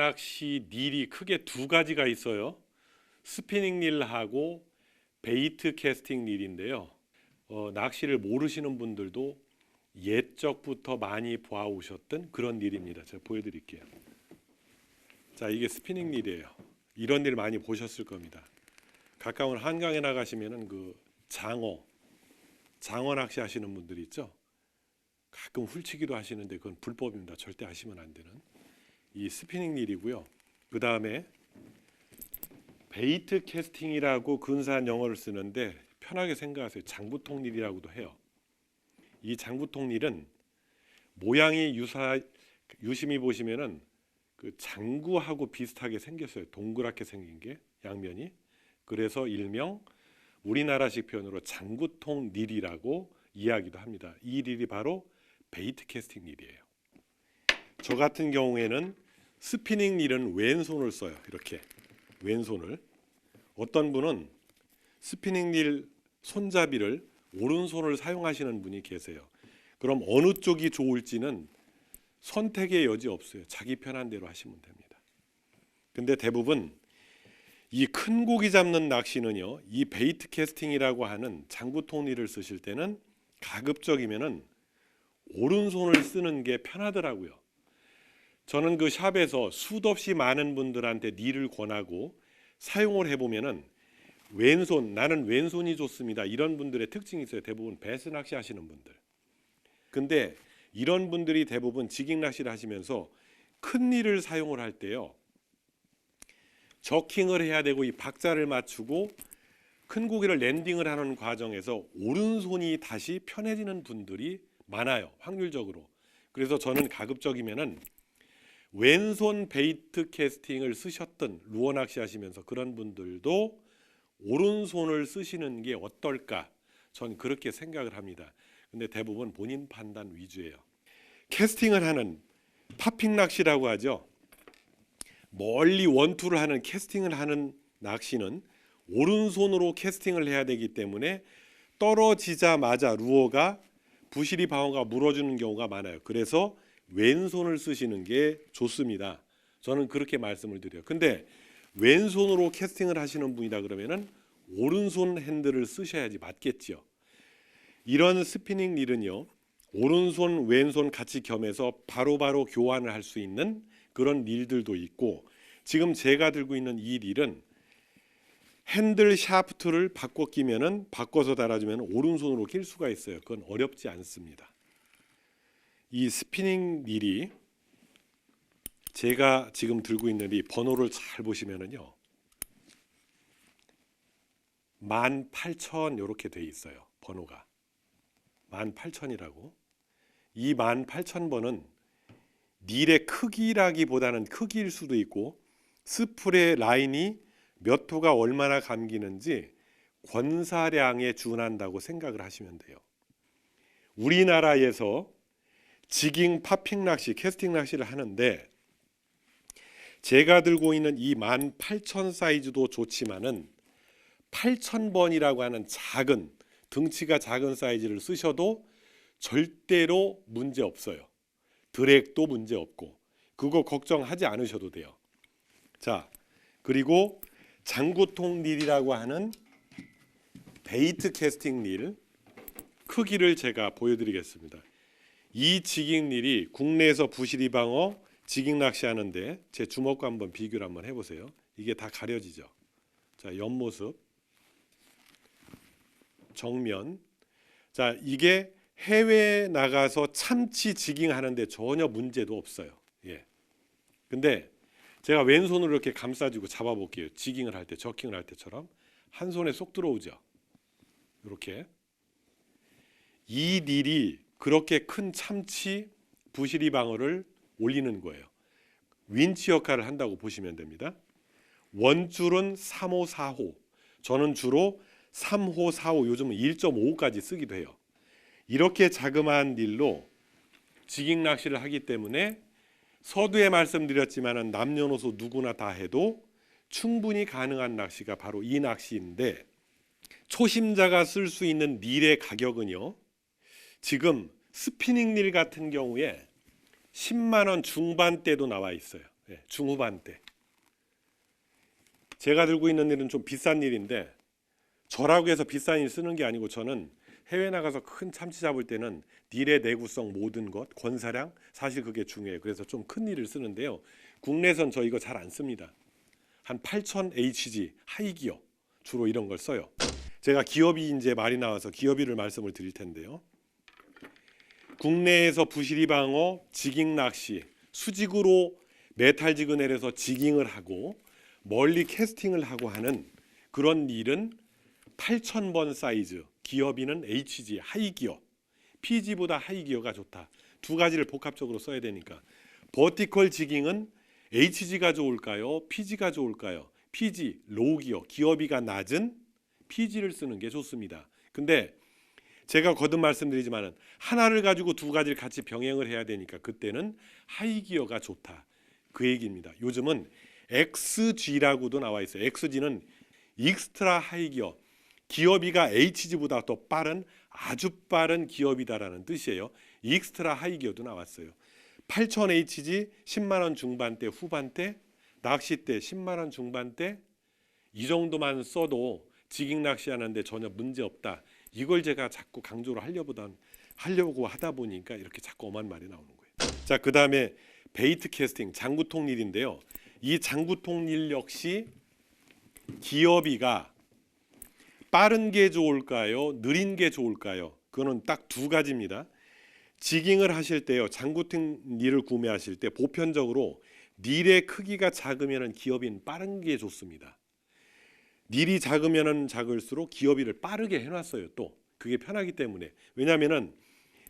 낚시 릴이 크게 두 가지가 있어요. 스피닝 릴하고 베이트 캐스팅 릴인데요. 낚시를 모르시는 분들도 옛적부터 많이 보아오셨던 그런 릴입니다. 제가 보여드릴게요. 자, 이게 스피닝 릴이에요. 이런 릴 많이 보셨을 겁니다. 가까운 한강에 나가시면은 그 장어 낚시 하시는 분들이 있죠. 가끔 훌치기도 하시는데 그건 불법입니다. 절대 하시면 안 되는 이 스피닝 릴이고요. 그 다음에 베이트 캐스팅이라고 근사한 영어를 쓰는데 편하게 생각하세요. 장부통 릴이라고도 해요. 이 장부통 릴은 모양이 유심히 보시면은 그 장구하고 비슷하게 생겼어요. 동그랗게 생긴 게 양면이. 그래서 일명 우리나라식 표현으로 장구통 릴이라고 이야기도 합니다. 이 릴이 바로 베이트 캐스팅 릴이에요. 저 같은 경우에는 스피닝 릴은 왼손을 써요. 이렇게 왼손을. 어떤 분은 스피닝 릴 손잡이를 오른손을 사용하시는 분이 계세요. 그럼 어느 쪽이 좋을지는 선택의 여지 없어요. 자기 편한 대로 하시면 됩니다. 근데 대부분 이 큰 고기 잡는 낚시는요, 이 베이트 캐스팅이라고 하는 장구통 릴을 쓰실 때는 가급적이면은 오른손을 쓰는 게 편하더라고요. 저는 그 샵에서 수도 없이 많은 분들한테 릴을 권하고 사용을 해보면은 나는 왼손이 좋습니다. 이런 분들의 특징이 있어요. 대부분 배스 낚시 하시는 분들. 근데 이런 분들이 대부분 지깅 낚시를 하시면서 큰 릴을 사용을 할 때요, 저킹을 해야 되고 이 박자를 맞추고 큰 고기를 랜딩을 하는 과정에서 오른손이 다시 편해지는 분들이 많아요. 확률적으로. 그래서 저는 가급적이면은 왼손 베이트 캐스팅을 쓰셨던 루어 낚시 하시면서 그런 분들도 오른손을 쓰시는 게 어떨까? 전 그렇게 생각을 합니다. 근데 대부분 본인 판단 위주예요. 캐스팅을 하는 파핑 낚시라고 하죠. 멀리 원투를 하는 캐스팅을 하는 낚시는 오른손으로 캐스팅을 해야 되기 때문에 떨어지자마자 루어가 부시리 방어가 물어주는 경우가 많아요. 그래서 왼손을 쓰시는 게 좋습니다. 저는 그렇게 말씀을 드려요. 근데 왼손으로 캐스팅을 하시는 분이다 그러면은 오른손 핸들을 쓰셔야지 맞겠죠. 이런 스피닝 릴은요, 오른손 왼손 같이 겸해서 바로바로 교환을 할 수 있는 그런 릴들도 있고, 지금 제가 들고 있는 이 릴은 핸들 샤프트를 바꿔 끼면은 바꿔서 달아주면 오른손으로 낄 수가 있어요. 그건 어렵지 않습니다. 이 스피닝 릴이 제가 지금 들고 있는 이 번호를 잘 보시면은요, 18,000 이렇게 돼 있어요. 번호가 18,000이라고. 이 18,000번은 릴의 크기라기보다는 크기일 수도 있고 스풀의 라인이 몇 호가 얼마나 감기는지 권사량에 준한다고 생각을 하시면 돼요. 우리나라에서 지깅, 파핑 낚시, 캐스팅 낚시를 하는데 제가 들고 있는 이 18,000 사이즈도 좋지만은 8,000번이라고 하는 작은, 등치가 작은 사이즈를 쓰셔도 절대로 문제 없어요. 드랙도 문제 없고 그거 걱정하지 않으셔도 돼요. 자, 그리고 장구통 릴이라고 하는 베이트 캐스팅 릴 크기를 제가 보여드리겠습니다. 이 지깅 릴이 국내에서 부시리 방어 지깅 낚시 하는데 제 주먹과 한번 비교를 한번 해보세요. 이게 다 가려지죠. 자, 옆모습, 정면. 자, 이게 해외에 나가서 참치 지깅 하는데 전혀 문제도 없어요. 예. 근데 제가 왼손으로 이렇게 감싸주고 잡아볼게요. 지깅을 할 때, 저킹을 할 때처럼 한 손에 쏙 들어오죠. 이렇게. 이 릴이 그렇게 큰 참치 부시리 방어를 올리는 거예요. 윈치 역할을 한다고 보시면 됩니다. 원줄은 3호, 4호. 저는 주로 3호, 4호, 요즘은 1.5까지 쓰기도 해요. 이렇게 자그마한 릴로 지깅 낚시를 하기 때문에 서두에 말씀드렸지만 남녀노소 누구나 다 해도 충분히 가능한 낚시가 바로 이 낚시인데, 초심자가 쓸 수 있는 릴의 가격은요, 지금 스피닝 릴 같은 경우에 10만 원 중반대도 나와 있어요. 예, 중후반대. 제가 들고 있는 일은 좀 비싼 일인데 저라고 해서 비싼 일 쓰는 게 아니고 저는 해외 나가서 큰 참치 잡을 때는 닐의 내구성 모든 것, 권사량 사실 그게 중요해요. 그래서 좀 큰 일을 쓰는데요. 국내선 저 이거 잘 안 씁니다. 한 8,000 HG 하이기어 주로 이런 걸 써요. 제가 기업이 이제 말이 나와서 기업이를 말씀을 드릴 텐데요. 국내에서 부시리 방어, 지깅 낚시, 수직으로 메탈지그 내려서 지깅을 하고 멀리 캐스팅을 하고 하는 그런 일은 8,000번 사이즈, 기어비는 HG 하이기어, PG보다 하이기어가 좋다. 두 가지를 복합적으로 써야 되니까. 버티컬 지깅은 HG가 좋을까요? PG가 좋을까요? PG, 로우기어, 기어비가 낮은 PG를 쓰는 게 좋습니다. 근데 제가 거듭 말씀드리지만 하나를 가지고 두 가지를 같이 병행을 해야 되니까 그때는 하이기어가 좋다. 그 얘기입니다. 요즘은 XG라고도 나와 있어요. XG는 익스트라 하이기어, 기어비가 HG보다 더 빠른 아주 빠른 기어비다라는 뜻이에요. 익스트라 하이기어도 나왔어요. 8,000 HG 10만 원 중반대 후반대, 낚싯대 10만 원 중반대 이 정도만 써도 지깅 낚시하는데 전혀 문제 없다. 이걸 제가 자꾸 강조를 하려고 하다 보니까 이렇게 자꾸 엄한 말이 나오는 거예요. 자, 그다음에 베이트 캐스팅, 장구통 릴인데요. 이 장구통 릴 역시 기어비가 빠른 게 좋을까요? 느린 게 좋을까요? 그거는 딱 두 가지입니다. 지깅을 하실 때요. 장구통 릴을 구매하실 때 보편적으로 릴의 크기가 작으면 기어비는 빠른 게 좋습니다. 릴이 작으면 작을수록 기어비를 빠르게 해놨어요. 또 그게 편하기 때문에. 왜냐하면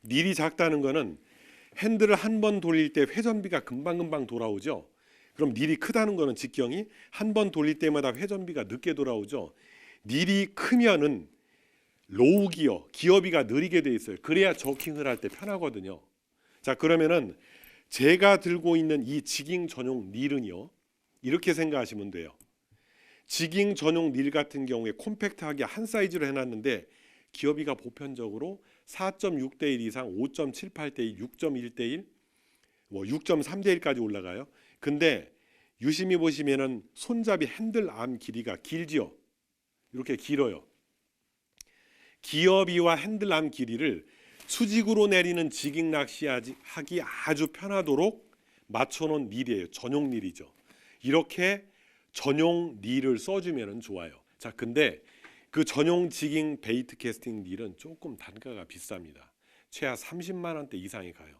릴이 작다는 거는 핸들을 한 번 돌릴 때 회전비가 금방금방 돌아오죠. 그럼 릴이 크다는 거는 직경이 한 번 돌릴 때마다 회전비가 늦게 돌아오죠. 릴이 크면은 로우 기어, 기어비가 느리게 돼 있어요. 그래야 저킹을 할 때 편하거든요. 자, 그러면은 제가 들고 있는 이 지깅 전용 릴은요. 이렇게 생각하시면 돼요. 지깅 전용 릴 같은 경우에 콤팩트하게 한 사이즈로 해놨는데 기어비가 보편적으로 4.6대 1 이상 5.78대 1, 6.1대 1, 뭐 6.3대 1까지 올라가요. 근데 유심히 보시면은 손잡이 핸들 암 길이가 길지요. 이렇게 길어요. 기어비와 핸들 암 길이를 수직으로 내리는 지깅 낚시하기 아주 편하도록 맞춰놓은 릴이에요. 전용 릴이죠. 이렇게 전용 릴을 써주면 좋아요. 자, 근데 그 전용 지깅 베이트 캐스팅 릴은 조금 단가가 비쌉니다. 최하 30만 원대 이상이 가요.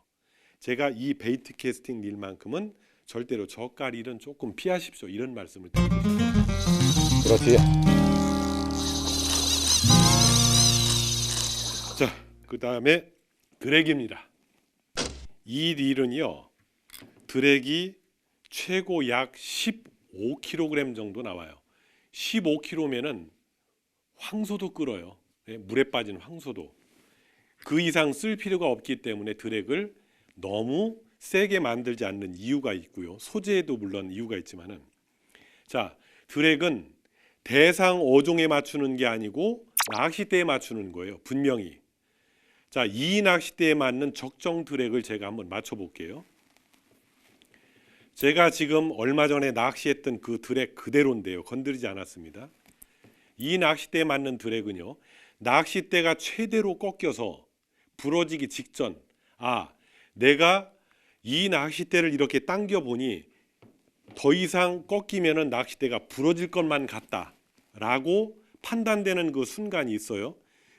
제가 이 베이트 캐스팅 릴만큼은 절대로 저가 릴은 조금 피하십시오. 이런 말씀을 드리고 싶습니다. 그렇지. 자, 그 다음에 드랙입니다. 이 릴은요, 드랙이 최고 약 15kg 정도 나와요. 15kg면은 황소도 끌어요. 네, 물에 빠진 황소도. 그 이상 쓸 필요가 없기 때문에 드랙을 너무 세게 만들지 않는 이유가 있고요. 소재에도 물론 이유가 있지만은, 자, 드랙은 대상 어종에 맞추는 게 아니고 낚싯대에 맞추는 거예요. 분명히. 자, 이 낚싯대에 맞는 적정 드랙을 제가 한번 맞춰 볼게요. 제가 지금 얼마 전에 낚시했던 그 드랙 그대로인데요. 건드리지 않았습니다. 이 낚싯대에 맞는 드랙은요. 낚싯대가 최대로 꺾여서 부러지기 직전, 내가 이 낚싯대를 이렇게 당겨 보니 더 이상 꺾이면은 낚싯대가 부러질 것만 같다라고 판단되는 그 순간이 있어요.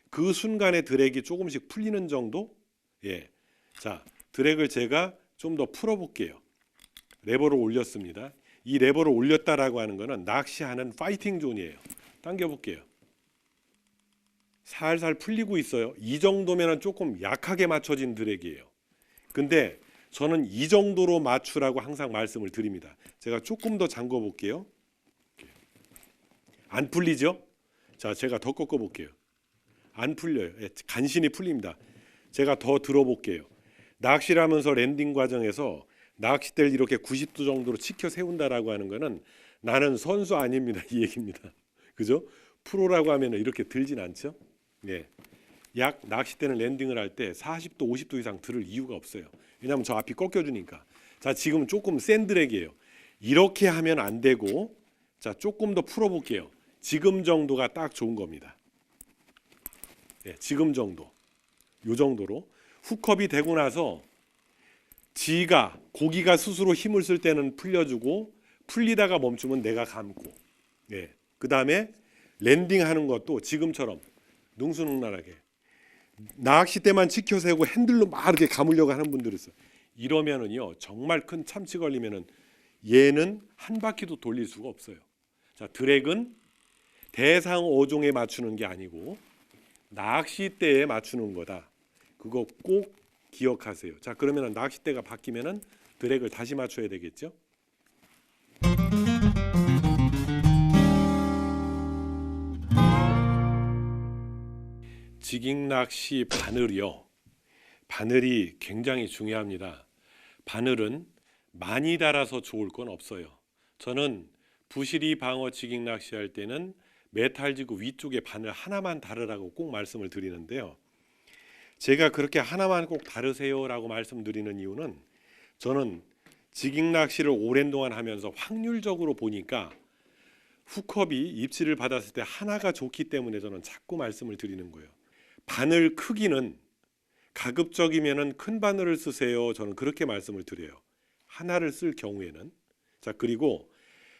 그 순간에 드랙이 조금씩 풀리는 정도? 예. 자, 드랙을 제가 좀 더 풀어 볼게요. 레버를 올렸습니다. 이 레버를 올렸다라고 하는 거는 낚시하는 파이팅 존이에요. 당겨 볼게요. 살살 풀리고 있어요. 이 정도면 조금 약하게 맞춰진 드랙이에요. 근데 저는 이 정도로 맞추라고 항상 말씀을 드립니다. 제가 조금 더 잠궈 볼게요. 안 풀리죠? 자, 제가 더 꺾어 볼게요. 안 풀려요. 간신히 풀립니다. 제가 더 들어 볼게요. 낚시를 하면서 랜딩 과정에서 낚싯대를 이렇게 90도 정도로 치켜 세운다라고 하는 거는 나는 선수 아닙니다. 이 얘기입니다. 그죠? 프로라고 하면 이렇게 들진 않죠? 예. 약 낚싯대는 랜딩을 할 때 40도, 50도 이상 들을 이유가 없어요. 왜냐하면 저 앞이 꺾여주니까. 자, 지금 조금 센 드랙이에요. 이렇게 하면 안 되고, 자, 조금 더 풀어볼게요. 지금 정도가 딱 좋은 겁니다. 네, 지금 정도, 요 정도로 훅컵이 되고 나서 고기가 스스로 힘을 쓸 때는 풀려주고, 풀리다가 멈추면 내가 감고, 네, 그 다음에 랜딩하는 것도 지금처럼 능수능란하게, 낚싯대만 치켜 세우고 핸들로 막 이렇게 감으려고 하는 분들이 있어요. 이러면은요, 정말 큰 참치 걸리면은 얘는 한 바퀴도 돌릴 수가 없어요. 자, 드랙은 대상 어종에 맞추는 게 아니고 낚싯대에 맞추는 거다. 그거 꼭 기억하세요. 자, 그러면은 낚싯대가 바뀌면은 드랙을 다시 맞춰야 되겠죠? 지깅 낚시 바늘이요. 바늘이 굉장히 중요합니다. 바늘은 많이 달아서 좋을 건 없어요. 저는 부시리 방어 지깅 낚시할 때는 메탈지구 위쪽에 바늘 하나만 달으라고 꼭 말씀을 드리는데요. 제가 그렇게 하나만 꼭 다르세요라고 말씀드리는 이유는 저는 지깅 낚시를 오랜 동안 하면서 확률적으로 보니까 훅컵이 입질을 받았을 때 하나가 좋기 때문에 저는 자꾸 말씀을 드리는 거예요. 바늘 크기는 가급적이면은 큰 바늘을 쓰세요. 저는 그렇게 말씀을 드려요. 하나를 쓸 경우에는. 자, 그리고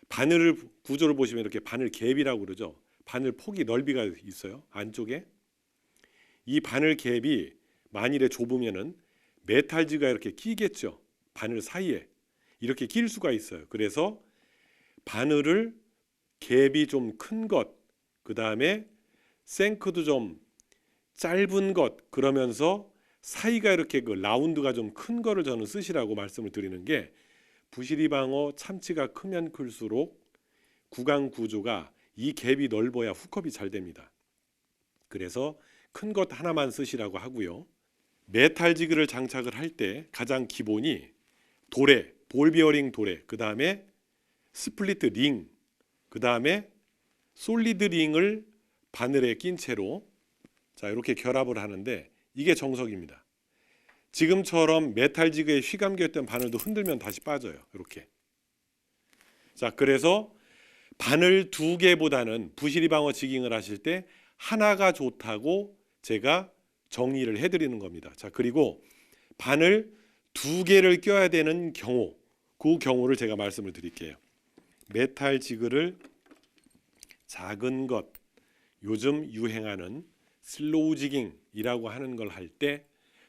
바늘 구조를 보시면 이렇게 바늘 갭이라고 그러죠. 바늘 폭이 넓이가 있어요. 안쪽에. 이 바늘 갭이 만일에 좁으면은 메탈지가 이렇게 끼겠죠. 바늘 사이에 이렇게 낄 수가 있어요. 그래서 바늘을 갭이 좀 큰 것, 그 다음에 생크도 좀 짧은 것, 그러면서 사이가 이렇게 그 라운드가 좀 큰 거를 저는 쓰시라고 말씀을 드리는 게, 부시리 방어 참치가 크면 클수록 구강 구조가 이 갭이 넓어야 훅컵이 잘 됩니다. 그래서 큰 것 하나만 쓰시라고 하고요. 메탈 지그를 장착을 할 때 가장 기본이 도래, 볼 비어링 도래, 그 다음에 스플리트 링, 그 다음에 솔리드 링을 바늘에 낀 채로, 자, 이렇게 결합을 하는데 이게 정석입니다. 지금처럼 메탈 지그에 휘감겼던 바늘도 흔들면 다시 빠져요. 이렇게. 자, 그래서 바늘 두 개보다는 부시리 방어 지깅을 하실 때 하나가 좋다고 제가 정리를 해드리는 겁니다. 자, 그리고 바늘 두 개를 껴야 되는 경우, 그 경우를 제가 말씀을 드릴게요. 메탈 지그를 작은 것, 요즘 유행하는 슬로우 지깅이라고 하는 걸 할 때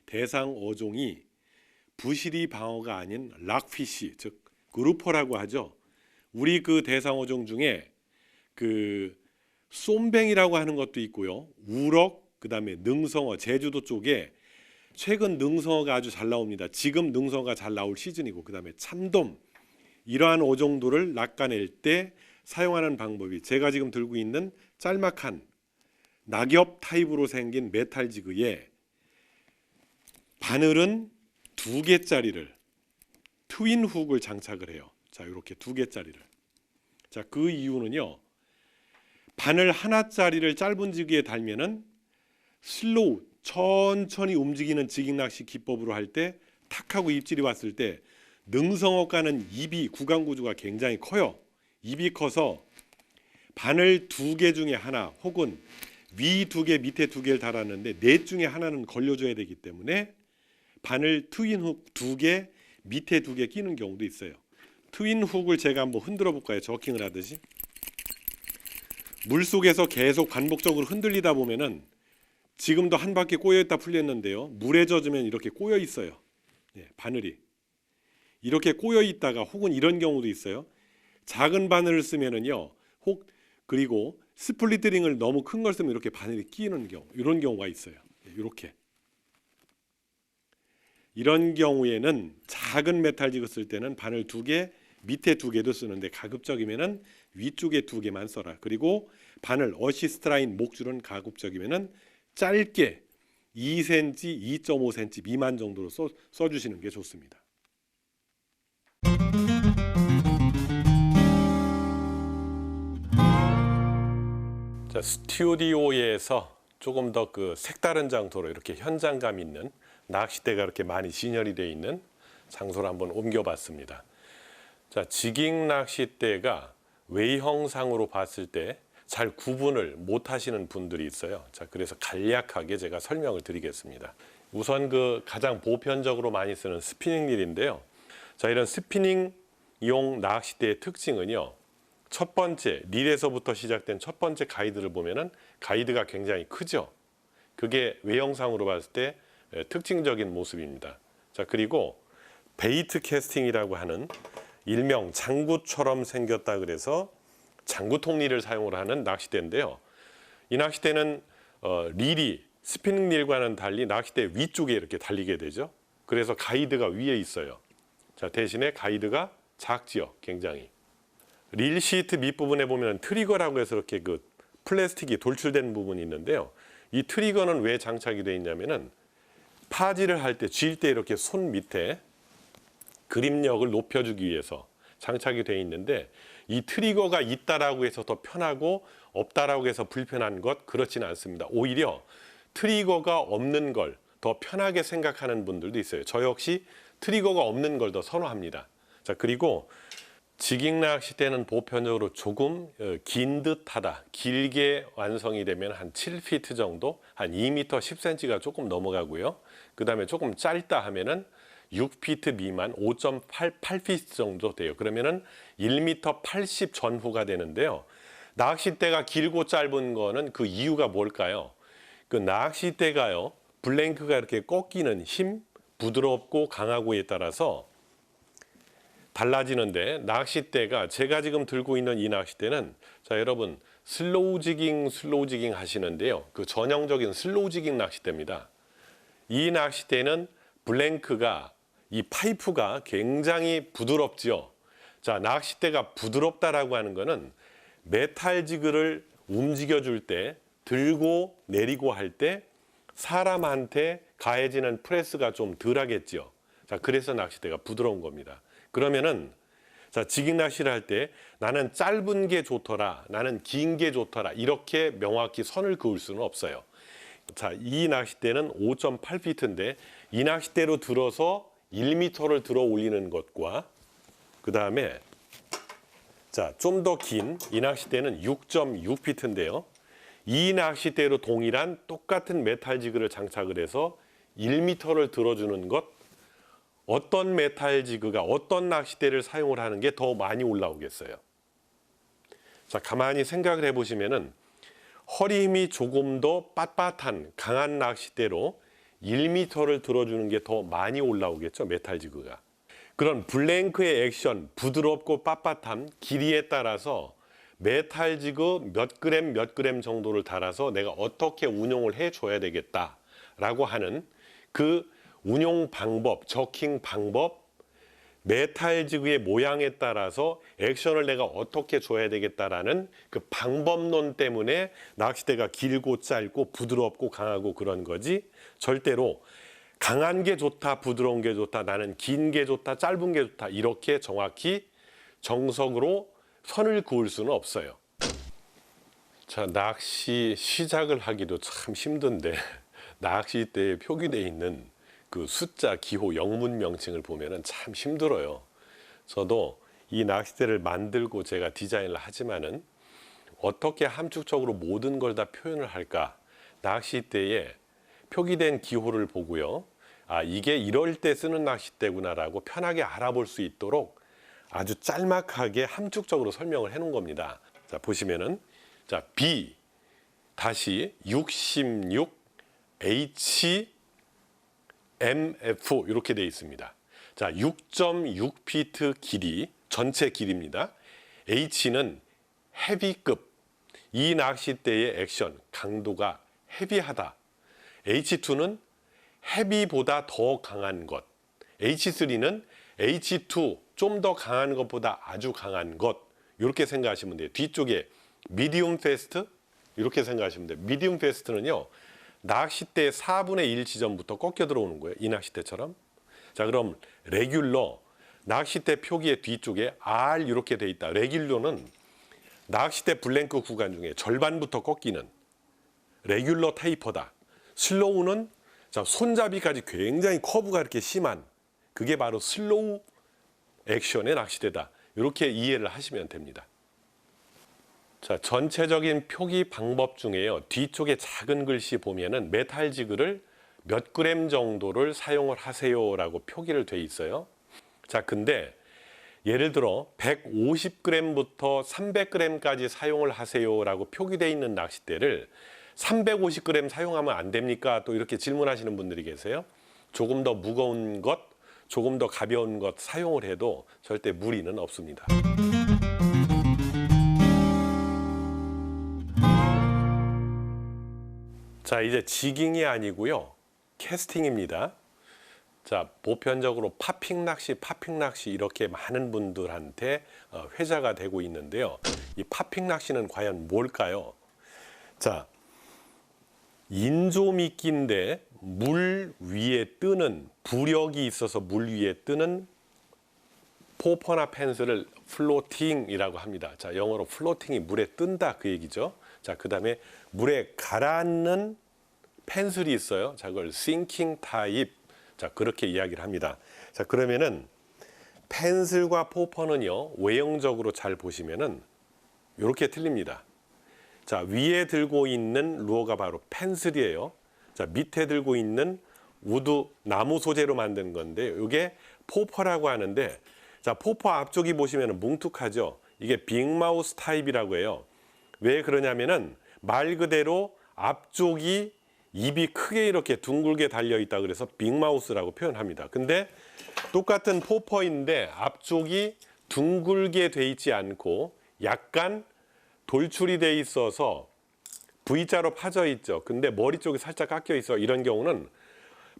대상 어종이 부시리 방어가 아닌 락피시, 즉 그루퍼라고 하죠. 우리 그 대상 어종 중에 그 쏨뱅이라고 하는 것도 있고요. 우럭, 그다음에 능성어, 제주도 쪽에 최근 능성어가 아주 잘 나옵니다. 지금 능성어가 잘 나올 시즌이고, 그다음에 참돔, 이러한 어종들을 낚아낼 때 사용하는 방법이, 제가 지금 들고 있는 짤막한 낙엽 타입으로 생긴 메탈 지그에 바늘은 두 개짜리를, 트윈 훅을 장착을 해요. 자, 이렇게 두 개짜리를. 자, 그 이유는요, 바늘 하나짜리를 짧은 지그에 달면은 슬로우, 천천히 움직이는 지깅 낚시 기법으로 할 때 탁 하고 입질이 왔을 때 능성어가는 입이, 구강 구조가 굉장히 커요. 입이 커서 바늘 두 개 중에 하나, 혹은 위 두 개, 밑에 두 개를 달았는데 넷 중에 하나는 걸려줘야 되기 때문에 바늘 트윈 훅 두 개, 밑에 두 개 끼는 경우도 있어요. 트윈 훅을 제가 한번 흔들어 볼까요? 저킹을 하듯이. 물속에서 계속 반복적으로 흔들리다 보면은 지금도 한 바퀴 꼬여 있다 풀렸는데요. 물에 젖으면 이렇게 꼬여 있어요. 예, 바늘이 이렇게 꼬여 있다가, 혹은 이런 경우도 있어요. 작은 바늘을 쓰면은요, 그리고 스플리트링을 너무 큰 걸 쓰면 이렇게 바늘이 끼는 경우, 이런 경우가 있어요. 이렇게. 이런 경우에는 작은 메탈 지그 쓸 때는 바늘 두 개, 밑에 두 개도 쓰는데 가급적이면은 위쪽에 두 개만 써라. 그리고 바늘 어시스트 라인 목줄은 가급적이면은 짧게 2cm, 2.5cm 미만 정도로 써주시는 게 좋습니다. 자, 스튜디오에서 조금 더 그 색다른 장소로, 이렇게 현장감 있는 낚싯대가 이렇게 많이 진열이 되어 있는 장소로 한번 옮겨봤습니다. 자, 지깅 낚싯대가 외형상으로 봤을 때 잘 구분을 못 하시는 분들이 있어요. 자, 그래서 간략하게 제가 설명을 드리겠습니다. 우선 그 가장 보편적으로 많이 쓰는 스피닝 릴인데요. 자, 이런 스피닝용 낚싯대의 특징은요. 첫 번째, 릴에서부터 시작된 첫 번째 가이드를 보면은 가이드가 굉장히 크죠. 그게 외형상으로 봤을 때 특징적인 모습입니다. 자, 그리고 베이트 캐스팅이라고 하는 일명 장구처럼 생겼다 그래서 장구통릴을 사용을 하는 낚싯대인데요. 이 낚싯대는 릴이 스피닝 릴과는 달리 낚싯대 위쪽에 이렇게 달리게 되죠. 그래서 가이드가 위에 있어요. 자, 대신에 가이드가 작지요, 굉장히. 릴 시트 밑부분에 보면 트리거라고 해서 이렇게 그 플라스틱이 돌출된 부분이 있는데요. 이 트리거는 왜 장착이 되어 있냐면은 파지를 할 때, 쥘 때 이렇게 손 밑에 그립력을 높여주기 위해서 장착이 되어 있는데 이 트리거가 있다라고 해서 더 편하고 없다라고 해서 불편한 것 그렇지는 않습니다. 오히려 트리거가 없는 걸 더 편하게 생각하는 분들도 있어요. 저 역시 트리거가 없는 걸 더 선호합니다. 자, 그리고 지깅 낚싯대는 보편적으로 조금 긴 듯하다. 길게 완성이 되면 한 7피트 정도, 한 2m 10cm가 조금 넘어가고요. 그 다음에 조금 짧다 하면은 6피트 미만 5.8피트 정도 돼요. 그러면은 1m 80 전후가 되는데요. 낚싯대가 길고 짧은 거는 그 이유가 뭘까요? 그 낚싯대가요, 블랭크가 이렇게 꺾이는 힘, 부드럽고 강하고에 따라서 달라지는데 낚싯대가 제가 지금 들고 있는 이 낚싯대는 자, 여러분 슬로우 지깅 하시는데요. 그 전형적인 슬로우 지깅 낚싯대입니다. 이 낚싯대는 블랭크가 이 파이프가 굉장히 부드럽지요. 자, 낚싯대가 부드럽다라고 하는 거는 메탈 지그를 움직여 줄 때 들고 내리고 할 때 사람한테 가해지는 프레스가 좀 덜 하겠죠. 자, 그래서 낚싯대가 부드러운 겁니다. 그러면은 자, 지깅 낚시를 할 때 나는 짧은 게 좋더라, 나는 긴 게 좋더라 이렇게 명확히 선을 그을 수는 없어요. 자, 이 낚싯대는 5.8피트인데 이 낚싯대로 들어서 1m를 들어 올리는 것과 그 다음에 자, 좀 더 긴 이 낚싯대는 6.6피트인데요. 이 낚싯대로 동일한 똑같은 메탈 지그를 장착을 해서 1m를 들어주는 것, 어떤 메탈 지그가 어떤 낚싯대를 사용을 하는 게 더 많이 올라오겠어요. 자, 가만히 생각을 해보시면은 허리 힘이 조금 더 빳빳한 강한 낚싯대로 1m를 들어주는 게 더 많이 올라오겠죠, 메탈 지그가. 그런 블랭크의 액션, 부드럽고 빳빳함, 길이에 따라서 메탈 지그 몇 그램 정도를 달아서 내가 어떻게 운용을 해줘야 되겠다라고 하는 그 운용 방법, 저킹 방법, 메탈 지그의 모양에 따라서 액션을 내가 어떻게 줘야 되겠다라는 그 방법론 때문에 낚싯대가 길고 짧고 부드럽고 강하고 그런 거지, 절대로 강한 게 좋다, 부드러운 게 좋다, 나는 긴 게 좋다, 짧은 게 좋다 이렇게 정확히 정석으로 선을 그을 수는 없어요. 자, 낚시 시작을 하기도 참 힘든데 낚싯대에 표기되어 있는 그 숫자, 기호, 영문 명칭을 보면은 참 힘들어요. 저도 이 낚싯대를 만들고 제가 디자인을 하지만은 어떻게 함축적으로 모든 걸 다 표현을 할까? 낚싯대에 표기된 기호를 보고요. 아, 이게 이럴 때 쓰는 낚싯대구나라고 편하게 알아볼 수 있도록 아주 짤막하게 함축적으로 설명을 해 놓은 겁니다. 자, 보시면은 자, B 다시 66 H MF 이렇게 되어 있습니다. 자, 6.6피트 길이, 전체 길이입니다. H는 헤비급, 이 낚싯대의 액션, 강도가 헤비하다. H2는 헤비보다 더 강한 것. H3는 H2, 좀 더 강한 것보다 아주 강한 것. 이렇게 생각하시면 돼요. 뒤쪽에 미디움 패스트, 이렇게 생각하시면 돼요. 미디움 패스트는요, 낚싯대 4분의 1 지점부터 꺾여 들어오는 거예요. 이 낚싯대처럼. 자, 그럼 레귤러, 낚싯대 표기의 뒤쪽에 R 이렇게 돼 있다. 레귤러는 낚싯대 블랭크 구간 중에 절반부터 꺾이는 레귤러 테이퍼다. 슬로우는 자, 손잡이까지 굉장히 커브가 이렇게 심한, 그게 바로 슬로우 액션의 낚싯대다. 이렇게 이해를 하시면 됩니다. 자, 전체적인 표기 방법 중에요. 뒤쪽에 작은 글씨 보면은 메탈 지그를 몇 그램 정도를 사용을 하세요라고 표기를 돼 있어요. 자, 근데 예를 들어 150g부터 300g까지 사용을 하세요라고 표기되어 있는 낚싯대를 350g 사용하면 안 됩니까? 또 이렇게 질문하시는 분들이 계세요. 조금 더 무거운 것, 조금 더 가벼운 것 사용을 해도 절대 무리는 없습니다. 자, 이제 지깅이 아니고요, 캐스팅입니다. 자, 보편적으로 파핑 낚시 이렇게 많은 분들한테 회자가 되고 있는데요. 이 파핑 낚시는 과연 뭘까요? 자, 인조미끼인데 물 위에 뜨는, 부력이 있어서 물 위에 뜨는 포퍼나 펜슬을 플로팅이라고 합니다. 자, 영어로 플로팅이 물에 뜬다 그 얘기죠. 자, 그 다음에 물에 가라앉는 펜슬이 있어요. 자, 그걸 싱킹 타입. 자, 그렇게 이야기를 합니다. 자, 그러면은 펜슬과 포퍼는요, 외형적으로 잘 보시면은 이렇게 틀립니다. 자, 위에 들고 있는 루어가 바로 펜슬이에요. 자, 밑에 들고 있는 우드, 나무 소재로 만든 건데 이게 포퍼라고 하는데, 자, 포퍼 앞쪽이 보시면은 뭉툭하죠. 이게 빅마우스 타입이라고 해요. 왜 그러냐면은 말 그대로 앞쪽이 입이 크게 이렇게 둥글게 달려 있다 그래서 빅마우스라고 표현합니다. 근데 똑같은 포퍼인데 앞쪽이 둥글게 돼 있지 않고 약간 돌출이 돼 있어서 V자로 파져 있죠. 근데 머리 쪽이 살짝 깎여 있어. 이런 경우는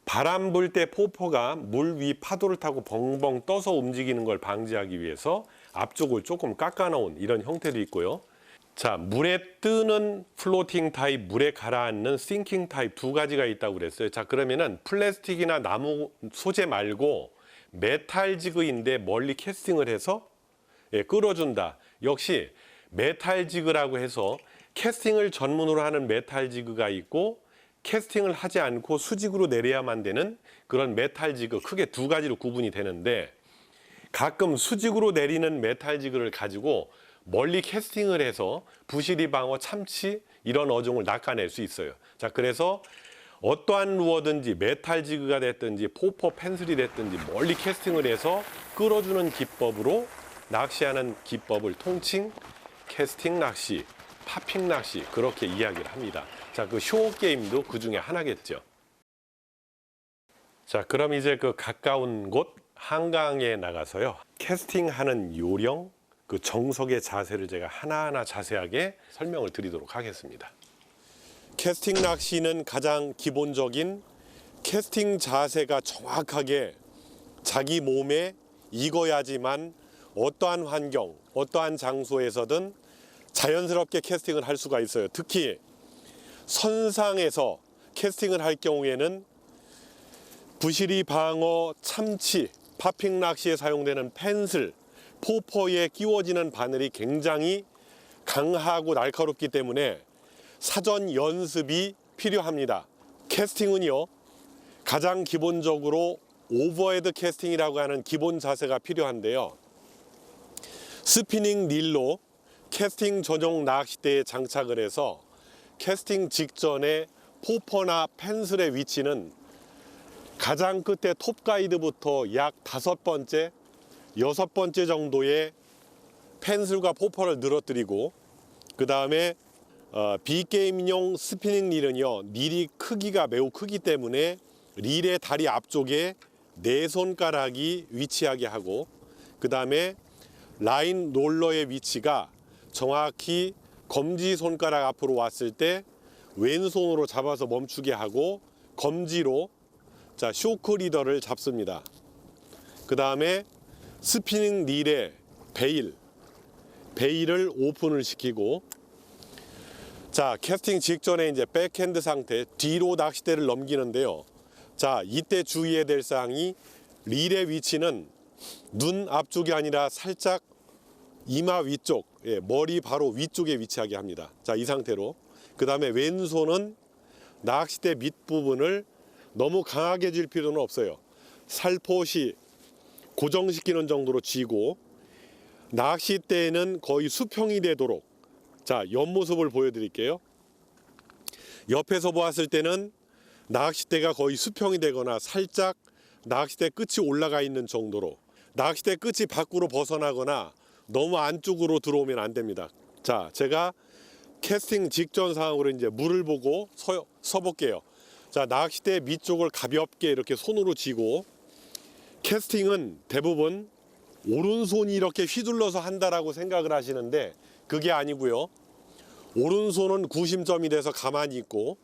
바람 불 때 포퍼가 물 위 파도를 타고 벙벙 떠서 움직이는 걸 방지하기 위해서 앞쪽을 조금 깎아 놓은 이런 형태도 있고요. 자, 물에 뜨는 플로팅 타입, 물에 가라앉는 싱킹 타입 두 가지가 있다고 그랬어요. 자, 그러면은 플라스틱이나 나무 소재 말고 메탈 지그인데 멀리 캐스팅을 해서 끌어준다. 역시 메탈 지그라고 해서 캐스팅을 전문으로 하는 메탈 지그가 있고, 캐스팅을 하지 않고 수직으로 내려야만 되는 그런 메탈 지그, 크게 두 가지로 구분이 되는데, 가끔 수직으로 내리는 메탈 지그를 가지고 멀리 캐스팅을 해서 부시리, 방어, 참치 이런 어종을 낚아낼 수 있어요. 자, 그래서 어떠한 루어든지 메탈 지그가 됐든지 포퍼 펜슬이 됐든지 멀리 캐스팅을 해서 끌어주는 기법으로 낚시하는 기법을 통칭 캐스팅 낚시, 파핑 낚시 그렇게 이야기를 합니다. 자, 그 쇼 게임도 그 중에 하나겠죠. 자, 그럼 이제 그 가까운 곳 한강에 나가서요, 캐스팅하는 요령, 그 정석의 자세를 제가 하나하나 자세하게 설명을 드리도록 하겠습니다. 캐스팅 낚시는 가장 기본적인 캐스팅 자세가 정확하게 자기 몸에 익어야지만 어떠한 환경, 어떠한 장소에서든 자연스럽게 캐스팅을 할 수가 있어요. 특히 선상에서 캐스팅을 할 경우에는 부시리, 방어, 참치, 파핑 낚시에 사용되는 펜슬, 포퍼에 끼워지는 바늘이 굉장히 강하고 날카롭기 때문에 사전 연습이 필요합니다. 캐스팅은요, 가장 기본적으로 오버헤드 캐스팅이라고 하는 기본 자세가 필요한데요. 스피닝 릴로 캐스팅 전용 낚싯대에 장착을 해서 캐스팅 직전에 포퍼나 펜슬의 위치는 가장 끝에 톱 가이드부터 약 5번째, 6번째 정도의 펜슬과 포퍼를 늘어뜨리고, 그 다음에 B게임용 스피닝 릴은요, 릴이 크기가 매우 크기 때문에 릴의 다리 앞쪽에 4손가락이 위치하게 하고, 그 다음에 라인 롤러의 위치가 정확히 검지손가락 앞으로 왔을 때 왼손으로 잡아서 멈추게 하고, 검지로 자 쇼크 리더를 잡습니다. 그 다음에 스피닝 릴의 베일을 오픈을 시키고, 자, 캐스팅 직전에 이제 백핸드 상태, 뒤로 낚싯대를 넘기는데요. 자, 이때 주의해야 될 사항이 릴의 위치는 눈 앞쪽이 아니라 살짝 이마 위쪽, 머리 바로 위쪽에 위치하게 합니다. 자, 이 상태로. 그 다음에 왼손은 낚싯대 밑부분을 너무 강하게 쥘 필요는 없어요. 살포시 고정시키는 정도로 쥐고, 낚싯대는 거의 수평이 되도록, 자, 옆모습을 보여드릴게요. 옆에서 보았을 때는 낚싯대가 거의 수평이 되거나 살짝 낚싯대 끝이 올라가 있는 정도로, 낚싯대 끝이 밖으로 벗어나거나 너무 안쪽으로 들어오면 안 됩니다. 자, 제가 캐스팅 직전 상황으로 이제 물을 보고 서 볼게요. 자, 낚싯대 밑쪽을 가볍게 이렇게 손으로 쥐고, 캐스팅은 대부분 오른손이 이렇게 휘둘러서 한다라고 생각을 하시는데 그게 아니고요. 오른손은 구심점이 돼서 가만히 있고,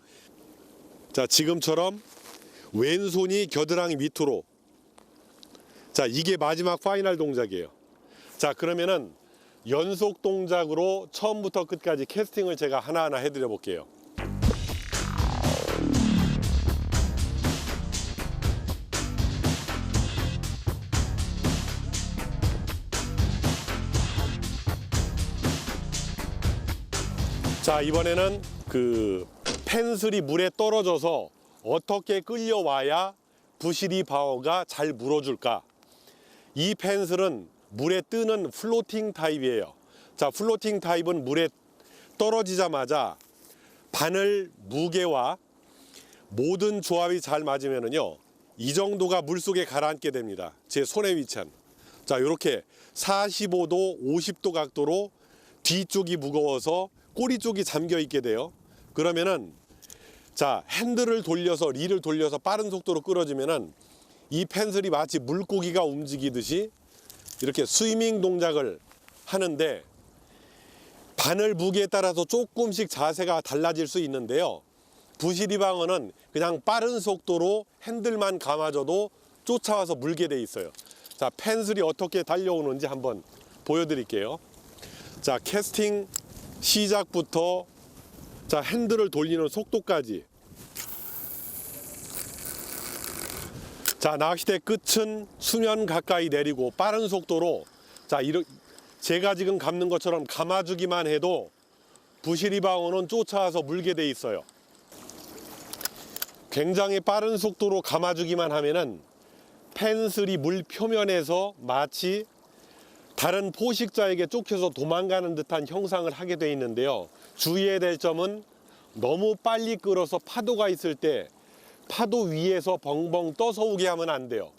자, 지금처럼 왼손이 겨드랑이 밑으로, 자, 이게 마지막 파이널 동작이에요. 자, 그러면은 연속 동작으로 처음부터 끝까지 캐스팅을 제가 하나하나 해드려 볼게요. 자, 이번에는 그 펜슬이 물에 떨어져서 어떻게 끌려와야 부시리 바어가 잘 물어줄까? 이 펜슬은 물에 뜨는 플로팅 타입이에요. 자, 플로팅 타입은 물에 떨어지자마자 바늘 무게와 모든 조합이 잘 맞으면은요, 이 정도가 물속에 가라앉게 됩니다. 제 손에 위치한. 자, 이렇게 45도, 50도 각도로 뒤쪽이 무거워서 꼬리 쪽이 잠겨 있게 돼요. 그러면은, 자, 핸들을 돌려서, 릴을 돌려서 빠른 속도로 끌어주면은 이 펜슬이 마치 물고기가 움직이듯이 이렇게 스위밍 동작을 하는데, 바늘 무게에 따라서 조금씩 자세가 달라질 수 있는데요. 부시리 방어는 그냥 빠른 속도로 핸들만 감아줘도 쫓아와서 물게 돼 있어요. 자, 펜슬이 어떻게 달려오는지 한번 보여드릴게요. 자, 캐스팅 시작부터, 자, 핸들을 돌리는 속도까지. 자, 낚싯대 끝은 수면 가까이 내리고 빠른 속도로, 자, 제가 지금 감는 것처럼 감아주기만 해도 부시리 방어는 쫓아와서 물게 돼 있어요. 굉장히 빠른 속도로 감아주기만 하면은 펜슬이 물 표면에서 마치 다른 포식자에게 쫓겨서 도망가는 듯한 형상을 하게 돼 있는데요. 주의해야 될 점은 너무 빨리 끌어서 파도가 있을 때 파도 위에서 벙벙 떠서 오게 하면 안 돼요.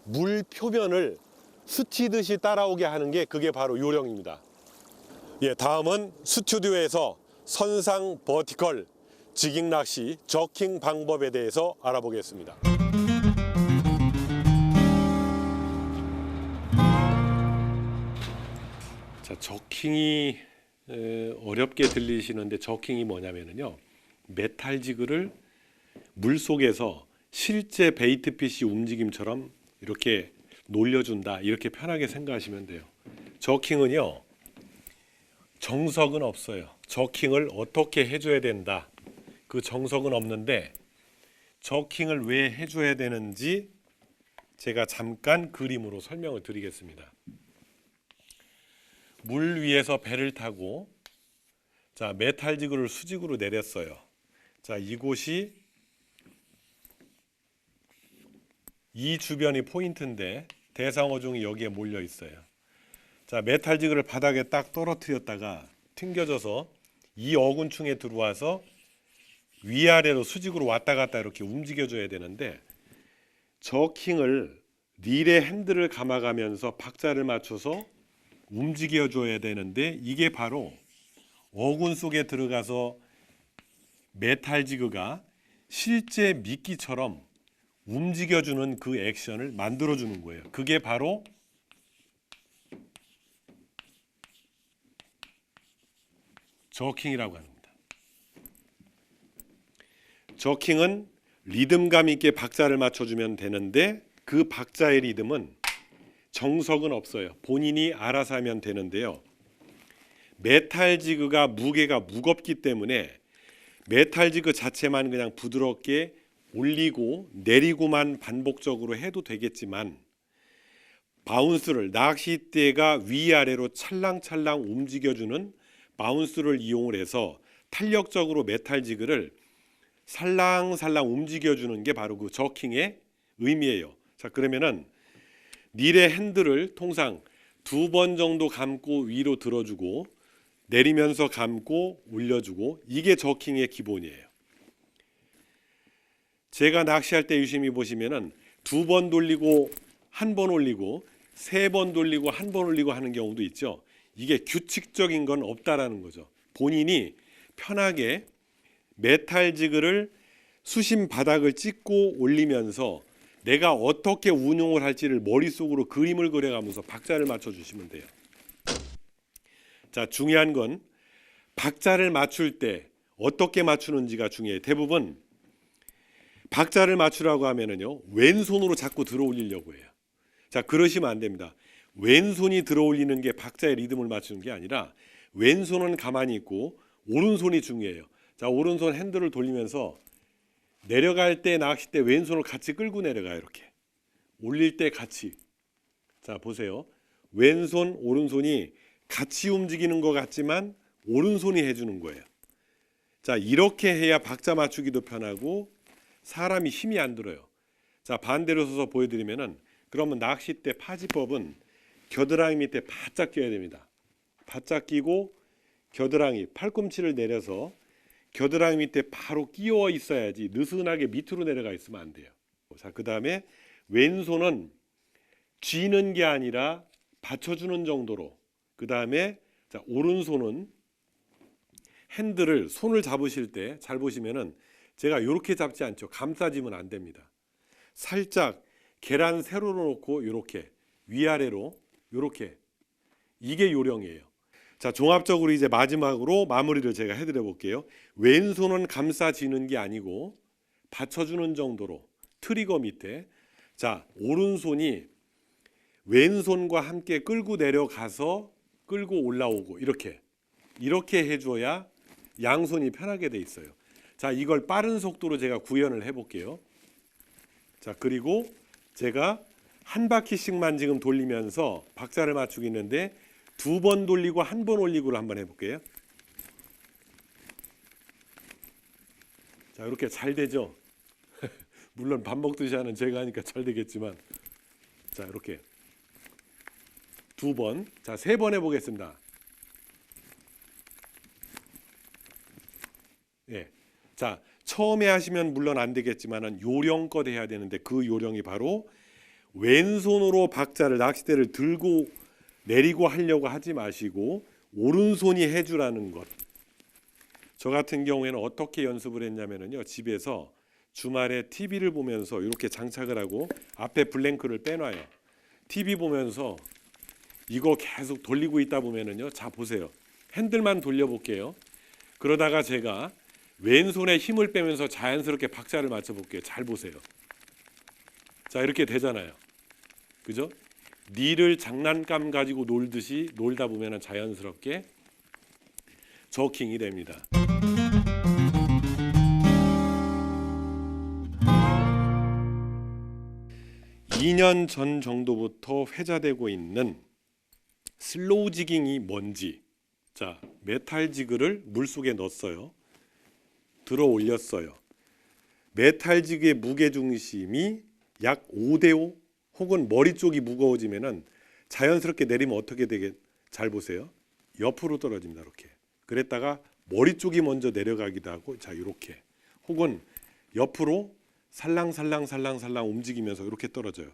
물 표면을 스치듯이 따라오게 하는 게 그게 바로 요령입니다. 예, 다음은 스튜디오에서 선상 버티컬 지깅 낚시 저킹 방법에 대해서 알아보겠습니다. 자, 저킹이 어렵게 들리시는데, 저킹이 뭐냐면요, 메탈 지그를 물속에서 실제 베이트핏이 움직임처럼 이렇게 놀려준다, 이렇게 편하게 생각하시면 돼요. 저킹은요, 정석은 없어요. 저킹을 어떻게 해줘야 된다, 그 정석은 없는데, 저킹을 왜 해줘야 되는지 제가 잠깐 그림으로 설명을 드리겠습니다. 물 위에서 배를 타고, 자, 메탈 지그를 수직으로 내렸어요. 자, 이곳이 이 주변이 포인트인데 대상어종이 여기에 몰려 있어요. 자, 메탈 지그를 바닥에 딱 떨어뜨렸다가 튕겨져서 이 어군충에 들어와서 위아래로 수직으로 왔다 갔다 이렇게 움직여줘야 되는데, 저킹을 릴의 핸들을 감아가면서 박자를 맞춰서 움직여줘야 되는데, 이게 바로 어군 속에 들어가서 메탈 지그가 실제 미끼처럼 움직여주는 그 액션을 만들어주는 거예요. 그게 바로 저킹이라고 합니다. 저킹은 리듬감 있게 박자를 맞춰주면 되는데, 그 박자의 리듬은 정석은 없어요. 본인이 알아서 하면 되는데요. 메탈 지그가 무게가 무겁기 때문에 메탈 지그 자체만 그냥 부드럽게 올리고 내리고만 반복적으로 해도 되겠지만, 바운스를, 낚싯대가 위아래로 찰랑찰랑 움직여주는 바운스를 이용을 해서 탄력적으로 메탈 지그를 살랑살랑 움직여주는 게 바로 그 저킹의 의미예요. 자, 그러면은 릴의 핸들을 통상 두 번 정도 감고 위로 들어주고 내리면서 감고 올려주고, 이게 저킹의 기본이에요. 제가 낚시할 때 유심히 보시면은 두 번 돌리고 한 번 올리고 세 번 돌리고 한 번 올리고 하는 경우도 있죠. 이게 규칙적인 건 없다라는 거죠. 본인이 편하게 메탈 지그를 수심 바닥을 찍고 올리면서 내가 어떻게 운용을 할지를 머릿속으로 그림을 그려가면서 박자를 맞춰주시면 돼요. 자, 중요한 건 박자를 맞출 때 어떻게 맞추는지가 중요해요. 대부분 박자를 맞추라고 하면은요, 왼손으로 자꾸 들어 올리려고 해요. 자, 그러시면 안 됩니다. 왼손이 들어 올리는 게 박자의 리듬을 맞추는 게 아니라 왼손은 가만히 있고 오른손이 중요해요. 자, 오른손 핸들을 돌리면서 내려갈 때 낚싯대 왼손을 같이 끌고 내려가요. 이렇게 올릴 때 같이. 자, 보세요. 왼손 오른손이 같이 움직이는 것 같지만 오른손이 해주는 거예요. 자, 이렇게 해야 박자 맞추기도 편하고 사람이 힘이 안 들어요. 자, 반대로 서서 보여드리면은, 그러면 낚싯대 파지법은 겨드랑이 밑에 바짝 끼워야 됩니다. 바짝 끼고 겨드랑이 팔꿈치를 내려서 겨드랑이 밑에 바로 끼워 있어야지 느슨하게 밑으로 내려가 있으면 안 돼요. 자, 그 다음에 왼손은 쥐는 게 아니라 받쳐주는 정도로, 그 다음에 자, 오른손은 핸들을 손을 잡으실 때 잘 보시면은 제가 이렇게 잡지 않죠. 감싸지면 안 됩니다. 살짝 계란 세로로 놓고 이렇게 위아래로 이렇게, 이게 요령이에요. 자, 종합적으로 이제 마지막으로 마무리를 제가 해드려 볼게요. 왼손은 감싸지는 게 아니고 받쳐주는 정도로 트리거 밑에, 자, 오른손이 왼손과 함께 끌고 내려가서 끌고 올라오고 이렇게 해줘야 양손이 편하게 돼 있어요. 자, 이걸 빠른 속도로 제가 구현을 해볼게요. 자, 그리고 제가 한 바퀴씩만 지금 돌리면서 박자를 맞추고 있는데 두 번 돌리고 한 번 올리고를 한번 해볼게요. 자, 이렇게 잘 되죠? 물론 밥 먹듯이 하는 제가 하니까 잘 되겠지만, 자, 이렇게 두 번, 자, 세 번 해보겠습니다. 예. 자, 처음에 하시면 물론 안 되겠지만은 요령껏 해야 되는데, 그 요령이 바로 왼손으로 박자를, 낚싯대를 들고 내리고 하려고 하지 마시고 오른손이 해주라는 것. 저 같은 경우에는 어떻게 연습을 했냐면요, 집에서 주말에 TV를 보면서 이렇게 장착을 하고 앞에 블랭크를 빼놔요. TV 보면서 이거 계속 돌리고 있다 보면은요, 자, 보세요. 핸들만 돌려볼게요. 그러다가 제가 왼손에 힘을 빼면서 자연스럽게 박자를 맞춰볼게요. 잘 보세요. 자, 이렇게 되잖아요. 그죠? 니를 장난감 가지고 놀듯이 놀다 보면 자연스럽게 저킹이 됩니다. 2년 전 정도부터 회자되고 있는 슬로우 지깅이 뭔지. 자, 메탈 지그를 물속에 넣었어요. 들어 올렸어요. 메탈 지그의 무게 중심이 약 5대5 혹은 머리 쪽이 무거워지면은 자연스럽게 내리면 어떻게 되게, 잘 보세요. 옆으로 떨어집니다. 이렇게. 그랬다가 머리 쪽이 먼저 내려가기도 하고, 자, 이렇게. 혹은 옆으로 살랑살랑 움직이면서 이렇게 떨어져요.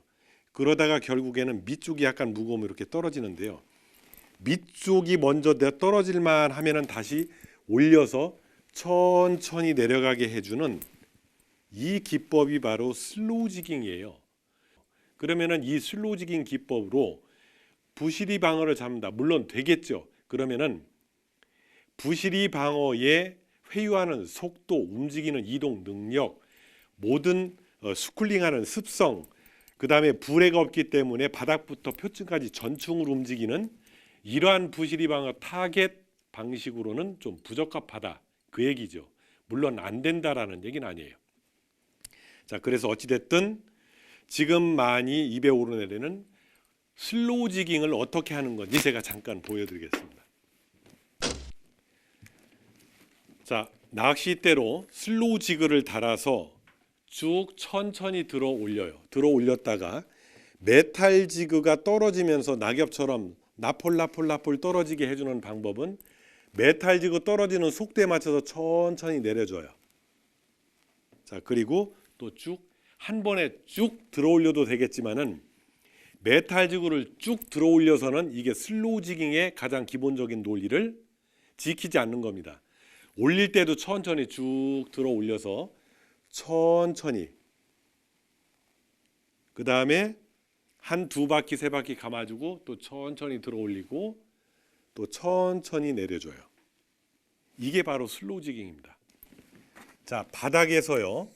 그러다가 결국에는 밑쪽이 약간 무거우면 이렇게 떨어지는데요. 밑쪽이 먼저 떨어질만 하면은 다시 올려서 천천히 내려가게 해주는 이 기법이 바로 슬로우 지깅이에요. 그러면은 이 슬로우 지깅 기법으로 부시리 방어를 잡는다. 물론 되겠죠. 그러면은 부시리 방어에 회유하는 속도, 움직이는 이동 능력, 모든 스쿨링하는 습성, 그 다음에 부레가 없기 때문에 바닥부터 표층까지 전충으로 움직이는 이러한 부시리 방어 타겟 방식으로는 좀 부적합하다. 그 얘기죠. 물론 안 된다라는 얘기는 아니에요. 자, 그래서 어찌됐든 지금 많이 입에 오르내리는 슬로우 지깅을 어떻게 하는 건지 제가 잠깐 보여드리겠습니다. 자, 낚싯대로 슬로우 지그를 달아서 쭉 천천히 들어 올려요. 들어 올렸다가 메탈 지그가 떨어지면서 낙엽처럼 나폴 떨어지게 해주는 방법은 메탈지구 떨어지는 속도에 맞춰서 천천히 내려줘요. 자, 그리고 또 쭉 한 번에 쭉 들어 올려도 되겠지만은 메탈지구를 쭉 들어 올려서는 이게 슬로우 지깅의 가장 기본적인 논리를 지키지 않는 겁니다. 올릴 때도 천천히 쭉 들어 올려서 천천히, 그 다음에 한 두 바퀴 세 바퀴 감아주고 또 천천히 들어 올리고 또 천천히 내려줘요. 이게 바로 슬로우 지깅입니다. 자, 바닥에서요,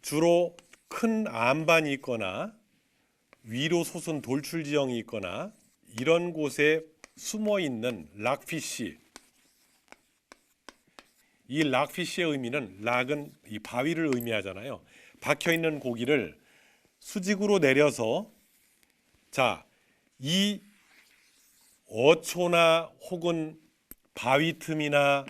주로 큰 암반이 있거나 위로 솟은 돌출 지형이 있거나 이런 곳에 숨어 있는 락피쉬, 이 락피쉬의 의미는, 락은 이 바위를 의미하잖아요. 박혀 있는 고기를 수직으로 내려서, 자, 이 어초나 혹은 바위 틈이나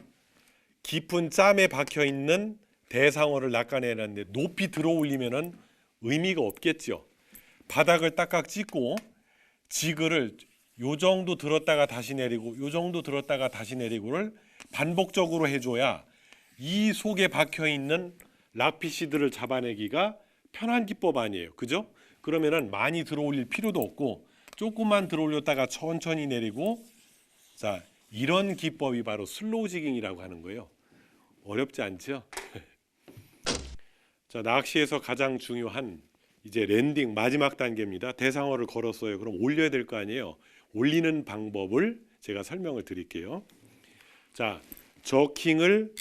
깊은 짬에 박혀 있는 대상어를 낚아내는데 높이 들어 올리면은 의미가 없겠죠. 바닥을 딱딱 찍고 지그를 요 정도 들었다가 다시 내리고 요 정도 들었다가 다시 내리고를 반복적으로 해줘야 이 속에 박혀 있는 락피쉬들을 잡아내기가 편한 기법 아니에요. 그죠? 그러면은 많이 들어 올릴 필요도 없고 조금만 들어 올렸다가 천천히 내리고, 자, 이런 기법이 바로 슬로우 지깅이라고 하는 거예요. 어렵지 않죠? 자, 낚시에서 가장 중요한 이제 랜딩 마지막 단계입니다. 대상어를 걸었어요. 그럼 올려야 될 거 아니에요. 올리는 방법을 제가 설명을 드릴게요. 자, 저킹을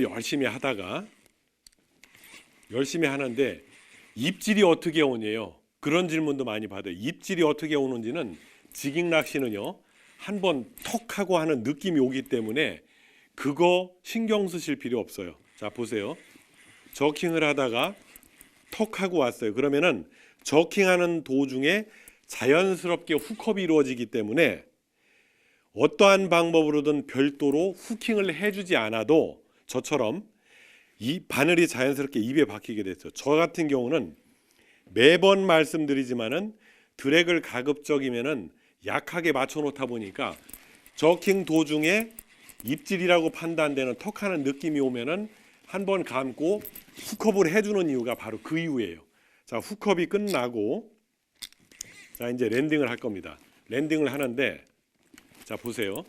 열심히 하다가 열심히 하는데 입질이 어떻게 오냐요? 그런 질문도 많이 받아요. 입질이 어떻게 오는지는 지깅 낚시는요, 한번 턱 하고 하는 느낌이 오기 때문에 그거 신경 쓰실 필요 없어요. 자, 보세요. 저킹을 하다가 턱 하고 왔어요. 그러면은 저킹하는 도중에 자연스럽게 훅업이 이루어지기 때문에 어떠한 방법으로든 별도로 후킹을 해주지 않아도 저처럼 이 바늘이 자연스럽게 입에 박히게 됐죠. 저 같은 경우는 매번 말씀드리지만은 드랙을 가급적이면은 약하게 맞춰 놓다 보니까 저킹 도중에 입질이라고 판단되는 턱하는 느낌이 오면은 한 번 감고 훅업을 해주는 이유가 바로 그 이유예요. 자, 훅업이 끝나고 자, 이제 랜딩을 할 겁니다. 랜딩을 하는데, 자, 보세요.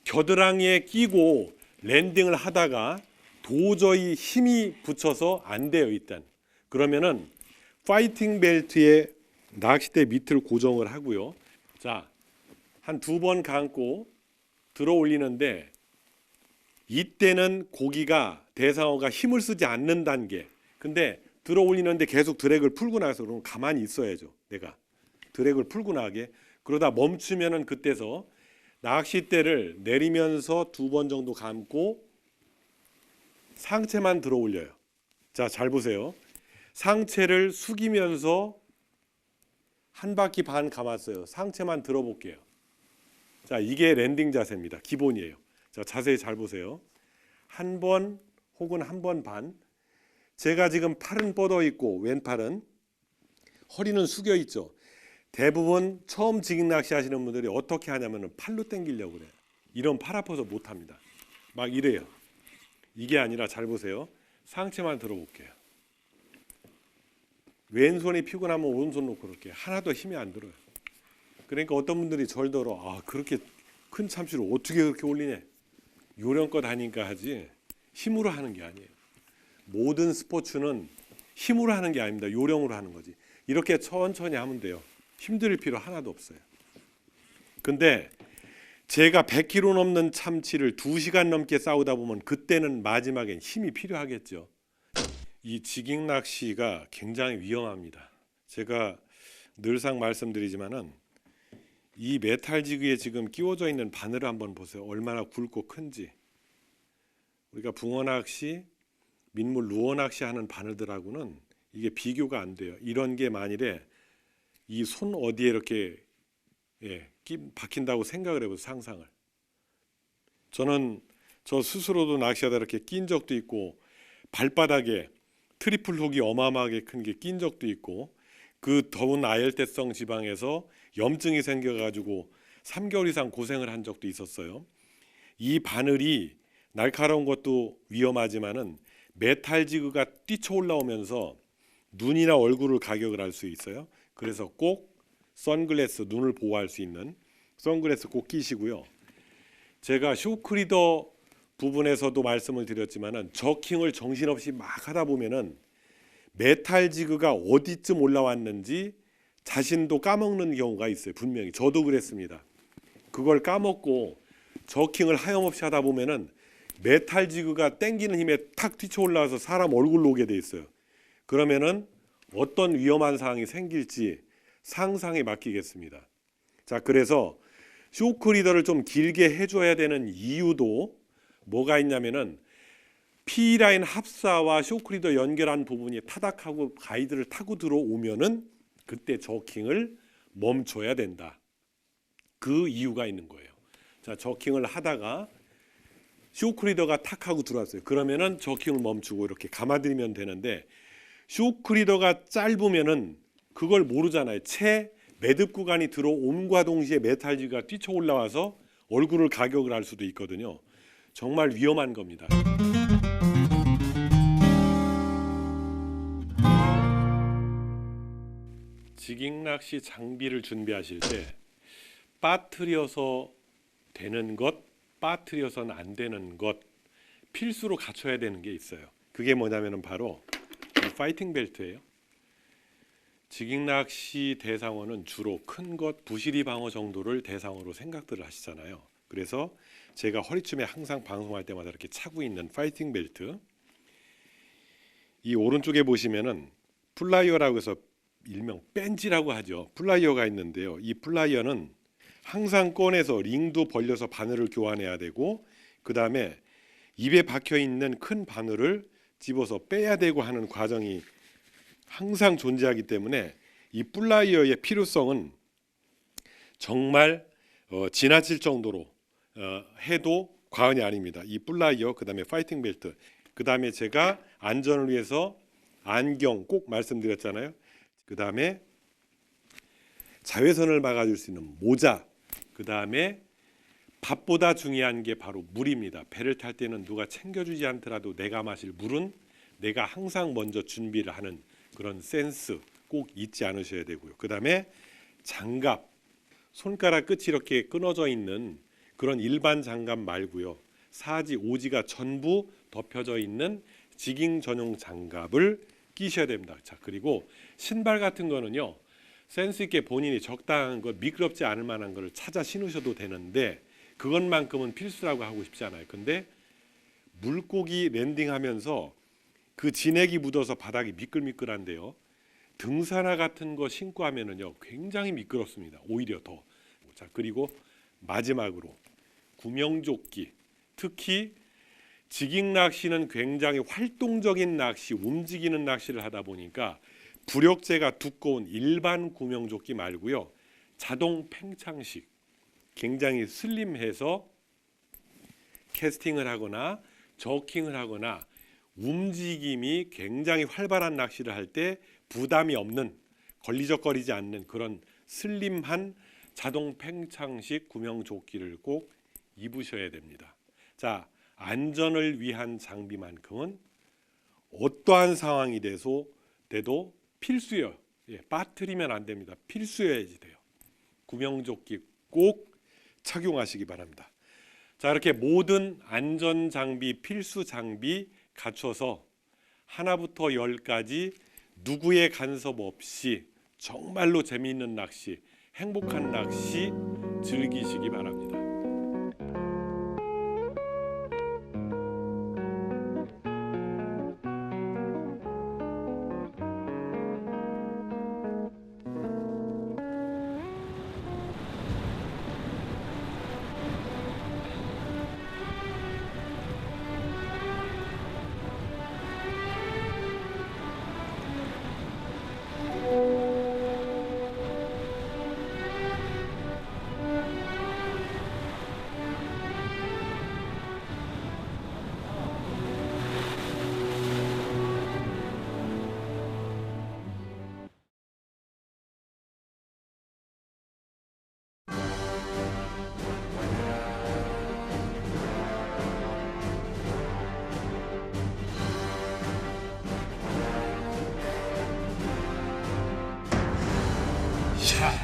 겨드랑이에 끼고 랜딩을 하다가 도저히 힘이 붙여서 안 돼요. 일단 그러면은 파이팅 벨트에 낚싯대 밑을 고정을 하고요. 자, 한 두 번 감고 들어 올리는데 이때는 고기가, 대상어가 힘을 쓰지 않는 단계. 근데 들어 올리는데 계속 드랙을 풀고 나서 그러면 가만히 있어야죠. 내가 드랙을 풀고 나게. 그러다 멈추면은 그때서 낚싯대를 내리면서 두 번 정도 감고 상체만 들어 올려요. 자, 잘 보세요. 상체를 숙이면서 한 바퀴 반 감았어요. 상체만 들어 볼게요. 자, 이게 랜딩 자세입니다. 기본이에요. 자, 자세히 잘 보세요. 한 번 혹은 한 번 반. 제가 지금 팔은 뻗어 있고 왼팔은, 허리는 숙여 있죠. 대부분 처음 지깅 낚시 하시는 분들이 어떻게 하냐면 팔로 당기려고 그래요. 이런 팔 아파서 못 합니다. 막 이래요. 이게 아니라 잘 보세요. 상체만 들어 볼게요. 왼손이 피곤하면 오른손 놓고 그렇게 하나도 힘이 안 들어요. 그러니까 어떤 분들이 절더러, 아, 그렇게 큰 참치를 어떻게 그렇게 올리냐, 요령껏 하니까 하지 힘으로 하는 게 아니에요. 모든 스포츠는 힘으로 하는 게 아닙니다. 요령으로 하는 거지. 이렇게 천천히 하면 돼요. 힘들 필요 하나도 없어요. 근데 제가 100kg 넘는 참치를 2시간 넘게 싸우다 보면 그때는 마지막엔 힘이 필요하겠죠. 이 지깅 낚시가 굉장히 위험합니다. 제가 늘상 말씀드리지만은 이 메탈 지그에 지금 끼워져 있는 바늘을 한번 보세요. 얼마나 굵고 큰지. 우리가 붕어 낚시, 민물 루어 낚시 하는 바늘들하고는 이게 비교가 안 돼요. 이런 게 만일에 이 손 어디에 이렇게 박힌다고 생각을 해보세요. 상상을. 저는 저 스스로도 낚시하다 이렇게 낀 적도 있고 발바닥에 트리플 훅이 어마어마하게 큰 게 낀 적도 있고 그 더운 아열대성 지방에서 염증이 생겨가지고 3개월 이상 고생을 한 적도 있었어요. 이 바늘이 날카로운 것도 위험하지만은 메탈지그가 뛰쳐 올라오면서 눈이나 얼굴을 가격을 할 수 있어요. 그래서 꼭 선글라스, 눈을 보호할 수 있는 선글라스 꼭 끼시고요. 제가 쇼크리더 부분에서도 말씀을 드렸지만은 저킹을 정신없이 막 하다 보면은 메탈지그가 어디쯤 올라왔는지 자신도 까먹는 경우가 있어요. 분명히 저도 그랬습니다. 그걸 까먹고 저킹을 하염없이 하다 보면은 메탈지그가 땡기는 힘에 탁 뛰쳐 올라와서 사람 얼굴로 오게 돼 있어요. 그러면은 어떤 위험한 상황이 생길지 상상에 맡기겠습니다. 자, 그래서 쇼크리더를 좀 길게 해줘야 되는 이유도 뭐가 있냐면은 P라인 합사와 쇼크리더 연결한 부분이 타닥하고 가이드를 타고 들어오면은 그때 저킹을 멈춰야 된다. 그 이유가 있는 거예요. 자, 저킹을 하다가 쇼크리더가 탁 하고 들어왔어요. 그러면은 저킹을 멈추고 이렇게 감아들이면 되는데 쇼크리더가 짧으면은 그걸 모르잖아요. 채 매듭 구간이 들어옴과 동시에 메탈지가 뛰쳐 올라와서 얼굴을 가격을 할 수도 있거든요. 정말 위험한 겁니다. 지깅낚시 장비를 준비하실 때 빠뜨려서 되는 것, 빠뜨려서는 안 되는 것 필수로 갖춰야 되는 게 있어요. 그게 뭐냐면은 바로 이 파이팅 벨트예요. 지깅낚시 대상어는 주로 큰 것, 부시리 방어 정도를 대상으로 생각들을 하시잖아요. 그래서 제가 허리춤에 항상 방송할 때마다 이렇게 차고 있는 파이팅 벨트, 이 오른쪽에 보시면은 플라이어라고 해서 일명 벤지라고 하죠. 플라이어가 있는데요. 이 플라이어는 항상 꺼내서 링도 벌려서 바늘을 교환해야 되고, 그 다음에 입에 박혀 있는 큰 바늘을 집어서 빼야 되고 하는 과정이 항상 존재하기 때문에 이 플라이어의 필요성은 정말 지나칠 정도로 해도 과언이 아닙니다. 이 플라이어, 그 다음에 파이팅 벨트, 그 다음에 제가 안전을 위해서 안경 꼭 말씀드렸잖아요. 그 다음에 자외선을 막아줄 수 있는 모자, 그 다음에 밥보다 중요한 게 바로 물입니다. 배를 탈 때는 누가 챙겨주지 않더라도 내가 마실 물은 내가 항상 먼저 준비를 하는 그런 센스 꼭 잊지 않으셔야 되고요. 그 다음에 장갑, 손가락 끝이 이렇게 끊어져 있는 그런 일반 장갑 말고요. 사지, 오지가 전부 덮여져 있는 지깅 전용 장갑을 끼셔야 됩니다. 자, 그리고 신발 같은 거는요, 센스 있게 본인이 적당한 것, 미끄럽지 않을 만한 걸 찾아 신으셔도 되는데 그것만큼은 필수라고 하고 싶지 않아요. 근데 물고기 랜딩하면서 그 진액이 묻어서 바닥이 미끌미끌한데요, 등산화 같은 거 신고 하면은요 굉장히 미끄럽습니다. 오히려 더. 자, 그리고 마지막으로 구명조끼. 특히 지깅 낚시는 굉장히 활동적인 낚시, 움직이는 낚시를 하다 보니까 부력재가 두꺼운 일반 구명조끼 말고요, 자동 팽창식, 굉장히 슬림해서 캐스팅을 하거나 저킹을 하거나 움직임이 굉장히 활발한 낚시를 할 때 부담이 없는, 걸리적거리지 않는 그런 슬림한 자동 팽창식 구명조끼를 꼭 입으셔야 됩니다. 자, 안전을 위한 장비만큼은 어떠한 상황이 돼도 필수예요. 빠뜨리면 안 됩니다. 필수여야지 돼요. 구명조끼 꼭 착용하시기 바랍니다. 자, 이렇게 모든 안전 장비, 필수 장비 갖춰서 하나부터 10까지 누구의 간섭 없이 정말로 재미있는 낚시, 행복한 낚시 즐기시기 바랍니다. 자,